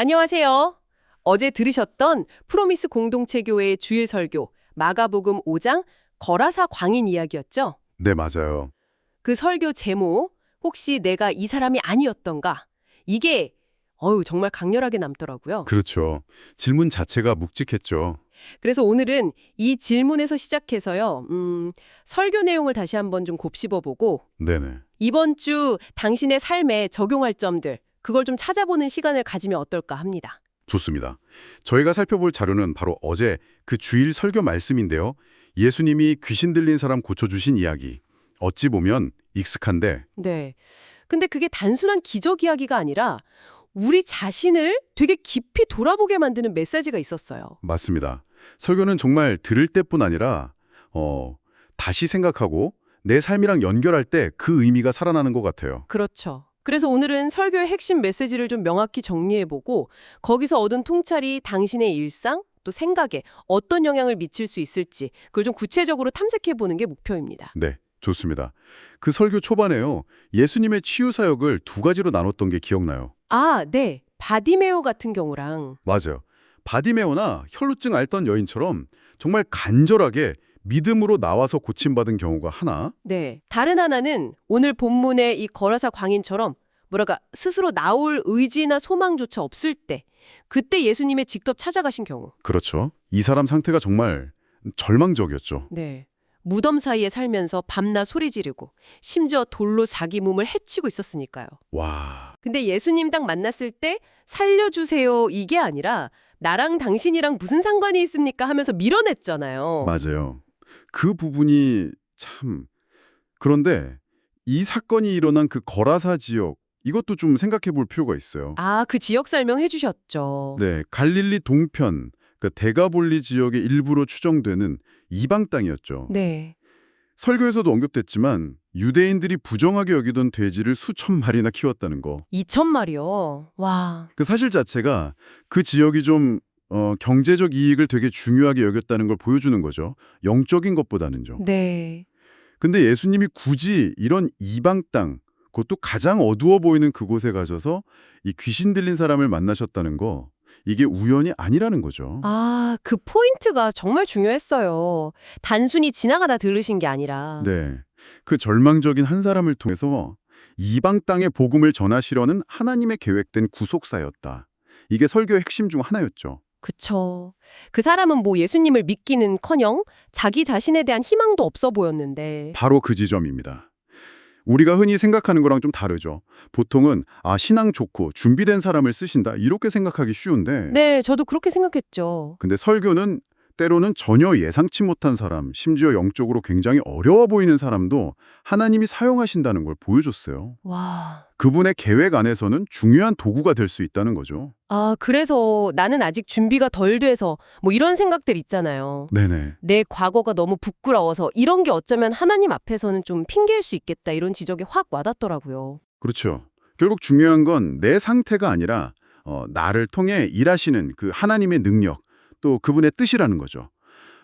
안녕하세요. 어제 들으셨던 프로미스 공동체 교회의 주일 설교 마가복음 5장 거라사 광인 이야기였죠? 네, 맞아요. 그 설교 제목 혹시 내가 이 사람이 아니었던가? 이게 정말 강렬하게 남더라고요. 그렇죠. 질문 자체가 묵직했죠. 그래서 오늘은 이 질문에서 시작해서요. 설교 내용을 다시 한번 좀 곱씹어보고 네네. 이번 주 당신의 삶에 적용할 점들 그걸 좀 찾아보는 시간을 가지면 어떨까 합니다. 좋습니다. 저희가 살펴볼 자료는 바로 어제 그 주일 설교 말씀인데요. 예수님이 귀신 들린 사람 고쳐주신 이야기. 어찌 보면 익숙한데 네. 근데 그게 단순한 기적 이야기가 아니라 우리 자신을 되게 깊이 돌아보게 만드는 메시지가 있었어요. 맞습니다. 설교는 정말 들을 때뿐 아니라 다시 생각하고 내 삶이랑 연결할 때 그 의미가 살아나는 것 같아요. 그렇죠. 그래서 오늘은 설교의 핵심 메시지를 좀 명확히 정리해보고 거기서 얻은 통찰이 당신의 일상, 또 생각에 어떤 영향을 미칠 수 있을지 그걸 좀 구체적으로 탐색해보는 게 목표입니다. 네, 좋습니다. 그 설교 초반에요. 예수님의 치유 사역을 두 가지로 나눴던 게 기억나요. 아, 네. 바디메오 같은 경우랑 맞아요. 바디메오나 혈루증 앓던 여인처럼 정말 간절하게 믿음으로 나와서 고침받은 경우가 하나, 네. 다른 하나는 오늘 본문의 이 거라사 광인처럼 스스로 나올 의지나 소망조차 없을 때 그때 예수님의 직접 찾아가신 경우. 그렇죠. 이 사람 상태가 정말 절망적이었죠. 네. 무덤 사이에 살면서 밤낮 소리 지르고 심지어 돌로 자기 몸을 해치고 있었으니까요. 와, 근데 예수님 딱 만났을 때 살려주세요 이게 아니라 나랑 당신이랑 무슨 상관이 있습니까 하면서 밀어냈잖아요. 맞아요. 그 부분이 참... 그런데 이 사건이 일어난 그 거라사 지역, 이것도 좀 생각해 볼 필요가 있어요. 아, 그 지역 설명해 주셨죠. 네, 갈릴리 동편, 그 데가볼리 지역의 일부로 추정되는 이방 땅이었죠. 네. 설교에서도 언급됐지만 유대인들이 부정하게 여기던 돼지를 수천 마리나 키웠다는 거. 2,000마리요. 와. 그 사실 자체가 그 지역이 좀 경제적 이익을 되게 중요하게 여겼다는 걸 보여주는 거죠. 영적인 것보다는요. 네. 근데 예수님이 굳이 이런 이방 땅, 그것도 가장 어두워 보이는 그곳에 가셔서 이 귀신 들린 사람을 만나셨다는 거, 이게 우연이 아니라는 거죠. 아, 그 포인트가 정말 중요했어요. 단순히 지나가다 들으신 게 아니라. 네. 그 절망적인 한 사람을 통해서 이방 땅의 복음을 전하시려는 하나님의 계획된 구속사였다. 이게 설교의 핵심 중 하나였죠. 그쵸. 그 사람은 뭐 예수님을 믿기는커녕 자기 자신에 대한 희망도 없어 보였는데. 바로 그 지점입니다. 우리가 흔히 생각하는 거랑 좀 다르죠. 보통은 신앙 좋고 준비된 사람을 쓰신다 이렇게 생각하기 쉬운데 네, 저도 그렇게 생각했죠. 근데 설교는 때로는 전혀 예상치 못한 사람, 심지어 영적으로 굉장히 어려워 보이는 사람도 하나님이 사용하신다는 걸 보여줬어요. 와. 그분의 계획 안에서는 중요한 도구가 될 수 있다는 거죠. 아, 그래서 나는 아직 준비가 덜 돼서 뭐 이런 생각들 있잖아요. 네네. 내 과거가 너무 부끄러워서 이런 게 어쩌면 하나님 앞에서는 좀 핑계일 수 있겠다 이런 지적이 확 와닿더라고요. 그렇죠. 결국 중요한 건 내 상태가 아니라 나를 통해 일하시는 그 하나님의 능력, 또 그분의 뜻이라는 거죠.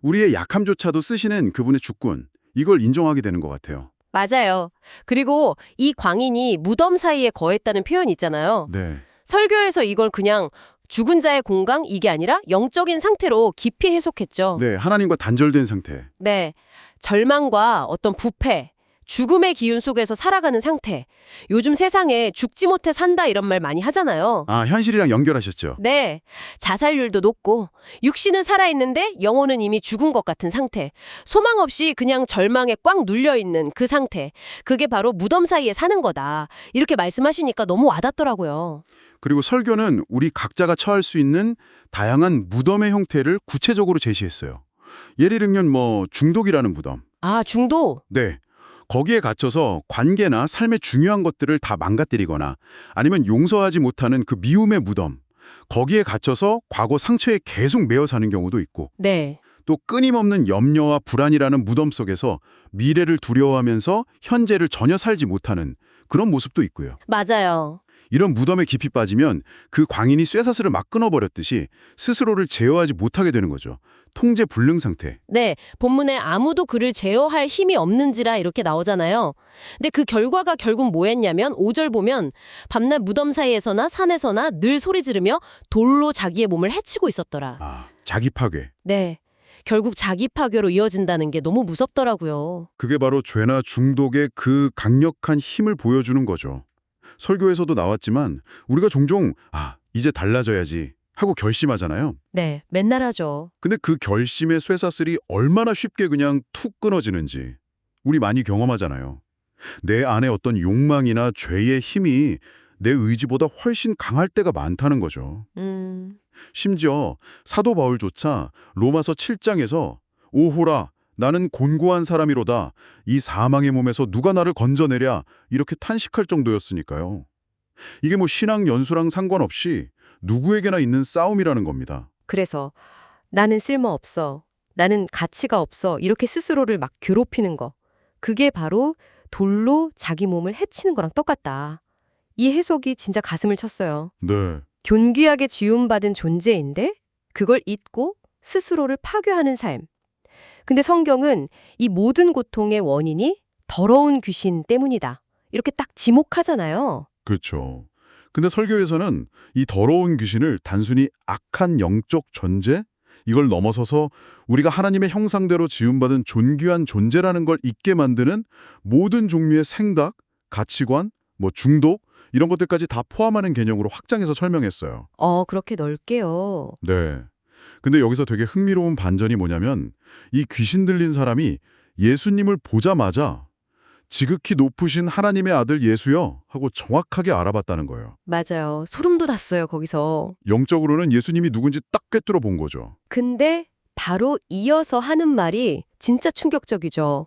우리의 약함조차도 쓰시는 그분의 주권, 이걸 인정하게 되는 것 같아요. 맞아요. 그리고 이 광인이 무덤 사이에 거했다는 표현 있잖아요. 네. 설교에서 이걸 그냥 죽은 자의 공강 이게 아니라 영적인 상태로 깊이 해석했죠. 네, 하나님과 단절된 상태. 네. 절망과 어떤 부패, 죽음의 기운 속에서 살아가는 상태. 요즘 세상에 죽지 못해 산다 이런 말 많이 하잖아요. 현실이랑 연결하셨죠? 네. 자살률도 높고 육신은 살아있는데 영혼은 이미 죽은 것 같은 상태. 소망 없이 그냥 절망에 꽉 눌려있는 그 상태. 그게 바로 무덤 사이에 사는 거다. 이렇게 말씀하시니까 너무 와닿더라고요. 그리고 설교는 우리 각자가 처할 수 있는 다양한 무덤의 형태를 구체적으로 제시했어요. 예를 들면 중독이라는 무덤. 아, 중도? 네. 거기에 갇혀서 관계나 삶의 중요한 것들을 다 망가뜨리거나 아니면 용서하지 못하는 그 미움의 무덤. 거기에 갇혀서 과거 상처에 계속 매여 사는 경우도 있고 네. 또 끊임없는 염려와 불안이라는 무덤 속에서 미래를 두려워하면서 현재를 전혀 살지 못하는 그런 모습도 있고요. 맞아요. 이런 무덤에 깊이 빠지면 그 광인이 쇠사슬을 막 끊어버렸듯이 스스로를 제어하지 못하게 되는 거죠. 통제 불능 상태. 네, 본문에 아무도 그를 제어할 힘이 없는지라 이렇게 나오잖아요. 근데 그 결과가 결국 뭐였냐면 5절 보면 밤낮 무덤 사이에서나 산에서나 늘 소리 지르며 돌로 자기의 몸을 해치고 있었더라. 자기 파괴. 네, 결국 자기 파괴로 이어진다는 게 너무 무섭더라고요. 그게 바로 죄나 중독의 그 강력한 힘을 보여주는 거죠. 설교에서도 나왔지만 우리가 종종 이제 달라져야지 하고 결심하잖아요. 네, 맨날 하죠. 근데 그 결심의 쇠사슬이 얼마나 쉽게 그냥 툭 끊어지는지 우리 많이 경험하잖아요. 내 안에 어떤 욕망이나 죄의 힘이 내 의지보다 훨씬 강할 때가 많다는 거죠. 심지어 사도 바울조차 로마서 7장에서 오호라 나는 곤고한 사람이로다 이 사망의 몸에서 누가 나를 건져내랴 이렇게 탄식할 정도였으니까요. 이게 뭐 신앙 연수랑 상관없이 누구에게나 있는 싸움이라는 겁니다. 그래서 나는 쓸모없어, 나는 가치가 없어 이렇게 스스로를 막 괴롭히는 거. 그게 바로 돌로 자기 몸을 해치는 거랑 똑같다. 이 해석이 진짜 가슴을 쳤어요. 네. 존귀하게 지음받은 존재인데 그걸 잊고 스스로를 파괴하는 삶. 근데 성경은 이 모든 고통의 원인이 더러운 귀신 때문이다. 이렇게 딱 지목하잖아요. 그렇죠. 근데 설교에서는 이 더러운 귀신을 단순히 악한 영적 존재? 이걸 넘어서서 우리가 하나님의 형상대로 지음받은 존귀한 존재라는 걸 잊게 만드는 모든 종류의 생각, 가치관, 중독 이런 것들까지 다 포함하는 개념으로 확장해서 설명했어요. 그렇게 넓게요. 네. 근데 여기서 되게 흥미로운 반전이 뭐냐면 이 귀신 들린 사람이 예수님을 보자마자 지극히 높으신 하나님의 아들 예수여 하고 정확하게 알아봤다는 거예요. 맞아요. 소름 돋았어요, 거기서. 영적으로는 예수님이 누군지 딱 꿰뚫어 본 거죠. 근데 바로 이어서 하는 말이 진짜 충격적이죠.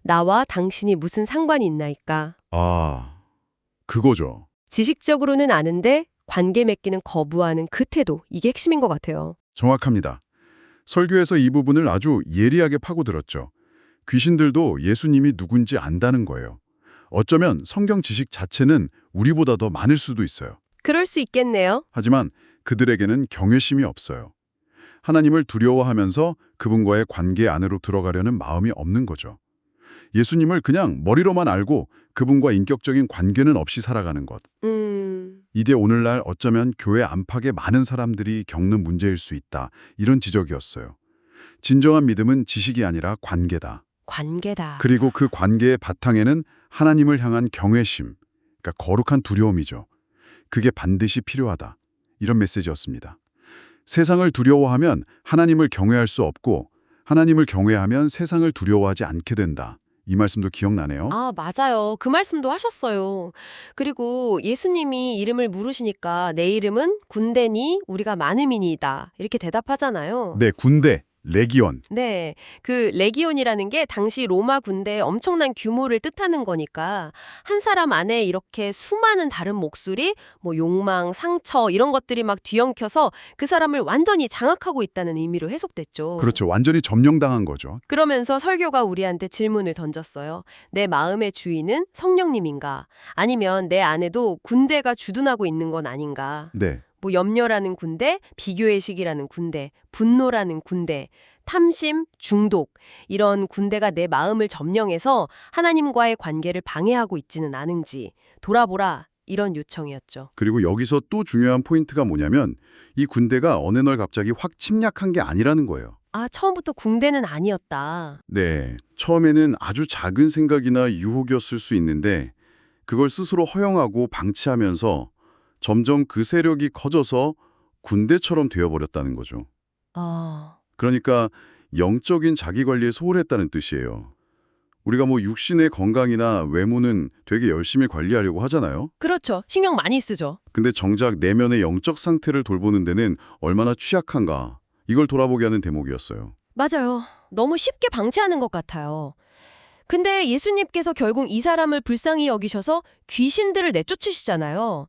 나와 당신이 무슨 상관이 있나이까. 그거죠. 지식적으로는 아는데 관계 맺기는 거부하는 그 태도. 이게 핵심인 것 같아요. 정확합니다. 설교에서 이 부분을 아주 예리하게 파고들었죠. 귀신들도 예수님이 누군지 안다는 거예요. 어쩌면 성경 지식 자체는 우리보다 더 많을 수도 있어요. 그럴 수 있겠네요. 하지만 그들에게는 경외심이 없어요. 하나님을 두려워하면서 그분과의 관계 안으로 들어가려는 마음이 없는 거죠. 예수님을 그냥 머리로만 알고 그분과 인격적인 관계는 없이 살아가는 것. 이게 오늘날 어쩌면 교회 안팎의 많은 사람들이 겪는 문제일 수 있다. 이런 지적이었어요. 진정한 믿음은 지식이 아니라 관계다. 관계다. 그리고 그 관계의 바탕에는 하나님을 향한 경외심, 그러니까 거룩한 두려움이죠. 그게 반드시 필요하다. 이런 메시지였습니다. 세상을 두려워하면 하나님을 경외할 수 없고 하나님을 경외하면 세상을 두려워하지 않게 된다. 이 말씀도 기억나네요. 맞아요. 그 말씀도 하셨어요. 그리고 예수님이 이름을 물으시니까 내 이름은 군대니 우리가 많음이니이다. 이렇게 대답하잖아요. 네, 군대, 레기온. 네, 그 레기온이라는 게 당시 로마 군대의 엄청난 규모를 뜻하는 거니까 한 사람 안에 이렇게 수많은 다른 목소리, 욕망, 상처 이런 것들이 막 뒤엉켜서 그 사람을 완전히 장악하고 있다는 의미로 해석됐죠. 그렇죠. 완전히 점령당한 거죠. 그러면서 설교가 우리한테 질문을 던졌어요. 내 마음의 주인은 성령님인가? 아니면 내 안에도 군대가 주둔하고 있는 건 아닌가? 네. 염려라는 군대, 비교의식이라는 군대, 분노라는 군대, 탐심, 중독 이런 군대가 내 마음을 점령해서 하나님과의 관계를 방해하고 있지는 않은지 돌아보라 이런 요청이었죠. 그리고 여기서 또 중요한 포인트가 뭐냐면 이 군대가 어느 날 갑자기 확 침략한 게 아니라는 거예요. 처음부터 군대는 아니었다. 네, 처음에는 아주 작은 생각이나 유혹이었을 수 있는데 그걸 스스로 허용하고 방치하면서 점점 그 세력이 커져서 군대처럼 되어버렸다는 거죠. 그러니까 영적인 자기관리에 소홀했다는 뜻이에요. 우리가 육신의 건강이나 외모는 되게 열심히 관리하려고 하잖아요. 그렇죠. 신경 많이 쓰죠. 근데 정작 내면의 영적 상태를 돌보는 데는 얼마나 취약한가. 이걸 돌아보게 하는 대목이었어요. 맞아요. 너무 쉽게 방치하는 것 같아요. 근데 예수님께서 결국 이 사람을 불쌍히 여기셔서 귀신들을 내쫓으시잖아요.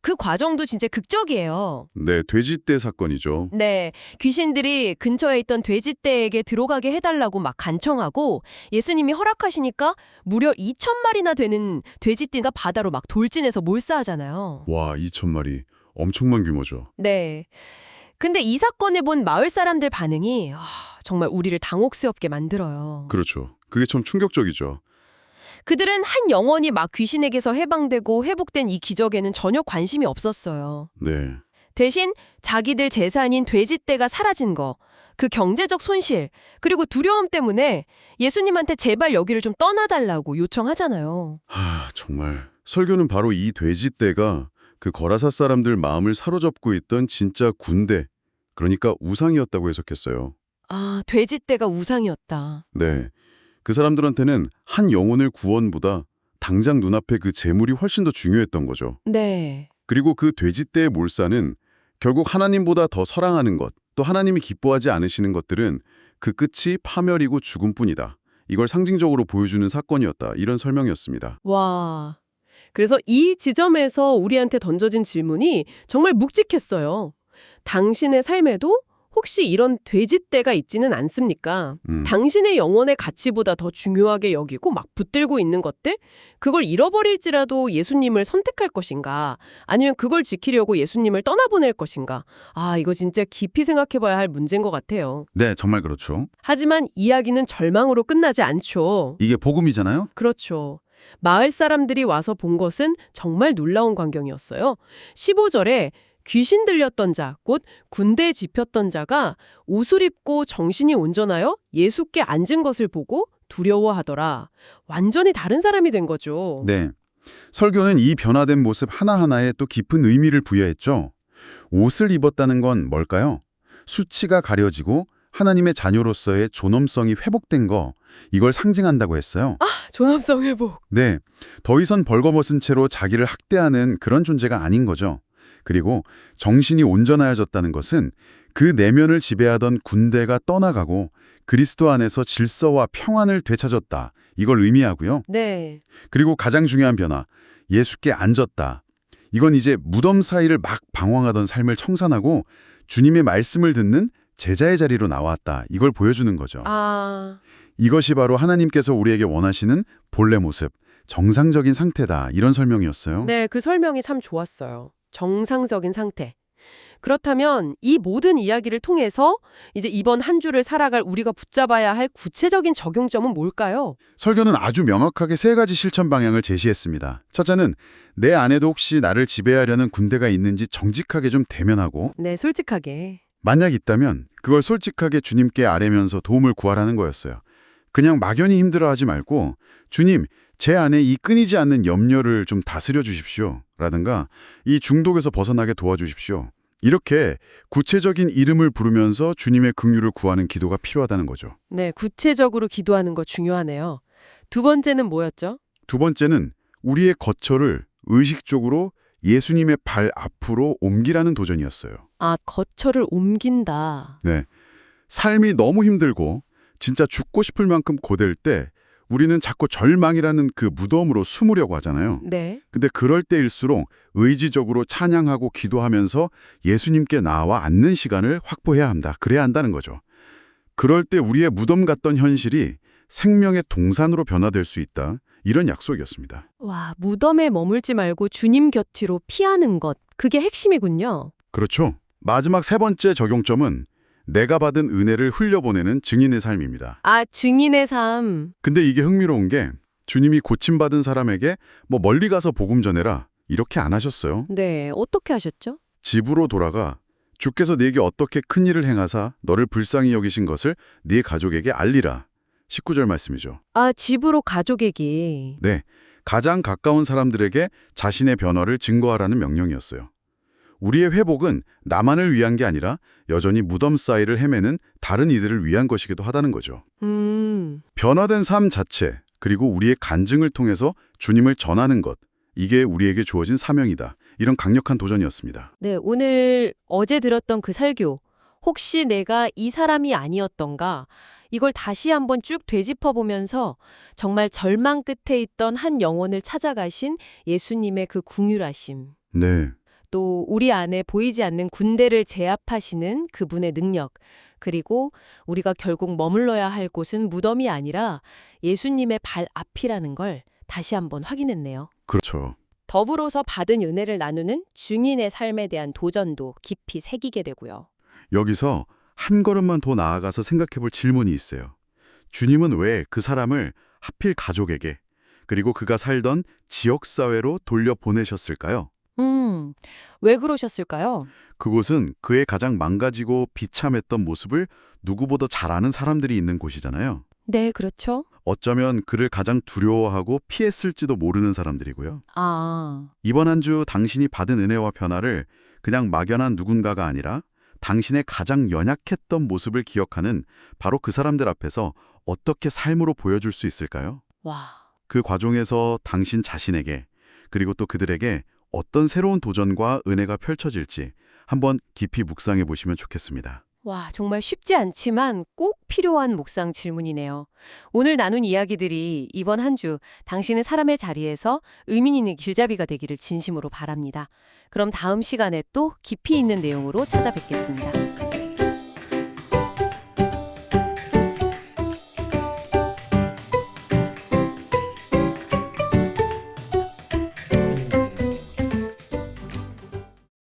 그 과정도 진짜 극적이에요. 네, 돼지떼 사건이죠. 네, 귀신들이 근처에 있던 돼지떼에게 들어가게 해달라고 막 간청하고 예수님이 허락하시니까 무려 2,000마리나 되는 돼지띠가 바다로 막 돌진해서 몰사하잖아요. 와, 2,000마리. 엄청난 규모죠. 네. 근데 이 사건을 본 마을 사람들 반응이 정말 우리를 당혹스럽게 만들어요. 그렇죠. 그게 참 충격적이죠. 그들은 한 영혼이 막 귀신에게서 해방되고 회복된 이 기적에는 전혀 관심이 없었어요. 네. 대신 자기들 재산인 돼지떼가 사라진 거, 그 경제적 손실, 그리고 두려움 때문에 예수님한테 제발 여기를 좀 떠나달라고 요청하잖아요. 정말. 설교는 바로 이 돼지떼가 그 거라사 사람들 마음을 사로잡고 있던 진짜 군대, 그러니까 우상이었다고 해석했어요. 아, 돼지떼가 우상이었다. 네. 그 사람들한테는 한 영혼의 구원보다 당장 눈앞에 그 재물이 훨씬 더 중요했던 거죠. 네. 그리고 그 돼지떼의 몰사는 결국 하나님보다 더 사랑하는 것, 또 하나님이 기뻐하지 않으시는 것들은 그 끝이 파멸이고 죽음뿐이다. 이걸 상징적으로 보여주는 사건이었다. 이런 설명이었습니다. 와. 그래서 이 지점에서 우리한테 던져진 질문이 정말 묵직했어요. 당신의 삶에도 혹시 이런 돼지떼가 있지는 않습니까? 당신의 영혼의 가치보다 더 중요하게 여기고 막 붙들고 있는 것들? 그걸 잃어버릴지라도 예수님을 선택할 것인가? 아니면 그걸 지키려고 예수님을 떠나보낼 것인가? 이거 진짜 깊이 생각해봐야 할 문제인 것 같아요. 네, 정말 그렇죠. 하지만 이야기는 절망으로 끝나지 않죠. 이게 복음이잖아요? 그렇죠. 마을 사람들이 와서 본 것은 정말 놀라운 광경이었어요. 15절에 귀신 들렸던 자, 곧 군대에 집혔던 자가 옷을 입고 정신이 온전하여 예수께 앉은 것을 보고 두려워하더라. 완전히 다른 사람이 된 거죠. 네. 설교는 이 변화된 모습 하나하나에 또 깊은 의미를 부여했죠. 옷을 입었다는 건 뭘까요? 수치가 가려지고 하나님의 자녀로서의 존엄성이 회복된 거, 이걸 상징한다고 했어요. 존엄성 회복. 네, 더 이상 벌거벗은 채로 자기를 학대하는 그런 존재가 아닌 거죠. 그리고 정신이 온전하여졌다는 것은 그 내면을 지배하던 군대가 떠나가고 그리스도 안에서 질서와 평안을 되찾았다. 이걸 의미하고요. 네. 그리고 가장 중요한 변화, 예수께 앉았다. 이건 이제 무덤 사이를 막 방황하던 삶을 청산하고 주님의 말씀을 듣는 제자의 자리로 나왔다. 이걸 보여주는 거죠. 이것이 바로 하나님께서 우리에게 원하시는 본래 모습, 정상적인 상태다. 이런 설명이었어요. 네, 그 설명이 참 좋았어요. 정상적인 상태. 그렇다면 이 모든 이야기를 통해서 이제 이번 한 주를 살아갈 우리가 붙잡아야 할 구체적인 적용점은 뭘까요? 설교는 아주 명확하게 세 가지 실천 방향을 제시했습니다. 첫째는 내 안에도 혹시 나를 지배하려는 군대가 있는지 정직하게 좀 대면하고, 네, 솔직하게. 만약 있다면 그걸 솔직하게 주님께 아뢰면서 도움을 구하라는 거였어요. 그냥 막연히 힘들어하지 말고 주님, 제 안에 이 끊이지 않는 염려를 좀 다스려 주십시오. 라든가 이 중독에서 벗어나게 도와주십시오. 이렇게 구체적인 이름을 부르면서 주님의 긍휼을 구하는 기도가 필요하다는 거죠. 네, 구체적으로 기도하는 거 중요하네요. 두 번째는 뭐였죠? 두 번째는 우리의 거처를 의식적으로 예수님의 발 앞으로 옮기라는 도전이었어요. 거처를 옮긴다. 네, 삶이 너무 힘들고 진짜 죽고 싶을 만큼 고될 때 우리는 자꾸 절망이라는 그 무덤으로 숨으려고 하잖아요. 네. 근데 그럴 때일수록 의지적으로 찬양하고 기도하면서 예수님께 나와 앉는 시간을 확보해야 한다. 그래야 한다는 거죠. 그럴 때 우리의 무덤 같던 현실이 생명의 동산으로 변화될 수 있다. 이런 약속이었습니다. 와, 무덤에 머물지 말고 주님 곁으로 피하는 것. 그게 핵심이군요. 그렇죠. 마지막 세 번째 적용점은 내가 받은 은혜를 흘려보내는 증인의 삶입니다. 증인의 삶. 근데 이게 흥미로운 게 주님이 고침받은 사람에게 멀리 가서 복음 전해라 이렇게 안 하셨어요. 네, 어떻게 하셨죠? 집으로 돌아가 주께서 네게 어떻게 큰 일을 행하사 너를 불쌍히 여기신 것을 네 가족에게 알리라. 19절 말씀이죠. 집으로 가족에게. 네, 가장 가까운 사람들에게 자신의 변화를 증거하라는 명령이었어요. 우리의 회복은 나만을 위한 게 아니라 여전히 무덤 사이를 헤매는 다른 이들을 위한 것이기도 하다는 거죠. 변화된 삶 자체, 그리고 우리의 간증을 통해서 주님을 전하는 것, 이게 우리에게 주어진 사명이다. 이런 강력한 도전이었습니다. 네, 오늘 어제 들었던 그 설교. 혹시 내가 이 사람이 아니었던가? 이걸 다시 한번 쭉 되짚어보면서 정말 절망 끝에 있던 한 영혼을 찾아가신 예수님의 그 긍휼하심. 네. 또 우리 안에 보이지 않는 군대를 제압하시는 그분의 능력, 그리고 우리가 결국 머물러야 할 곳은 무덤이 아니라 예수님의 발 앞이라는 걸 다시 한번 확인했네요. 그렇죠. 더불어서 받은 은혜를 나누는 증인의 삶에 대한 도전도 깊이 새기게 되고요. 여기서 한 걸음만 더 나아가서 생각해 볼 질문이 있어요. 주님은 왜 그 사람을 하필 가족에게 그리고 그가 살던 지역사회로 돌려보내셨을까요? 왜 그러셨을까요? 그곳은 그의 가장 망가지고 비참했던 모습을 누구보다 잘 아는 사람들이 있는 곳이잖아요. 네, 그렇죠. 어쩌면 그를 가장 두려워하고 피했을지도 모르는 사람들이고요. 아, 이번 한 주 당신이 받은 은혜와 변화를 그냥 막연한 누군가가 아니라 당신의 가장 연약했던 모습을 기억하는 바로 그 사람들 앞에서 어떻게 삶으로 보여줄 수 있을까요? 와. 그 과정에서 당신 자신에게 그리고 또 그들에게 어떤 새로운 도전과 은혜가 펼쳐질지 한번 깊이 묵상해 보시면 좋겠습니다. 와, 정말 쉽지 않지만 꼭 필요한 묵상 질문이네요. 오늘 나눈 이야기들이 이번 한 주 당신은 사람의 자리에서 의미 있는 길잡이가 되기를 진심으로 바랍니다. 그럼 다음 시간에 또 깊이 있는 내용으로 찾아뵙겠습니다.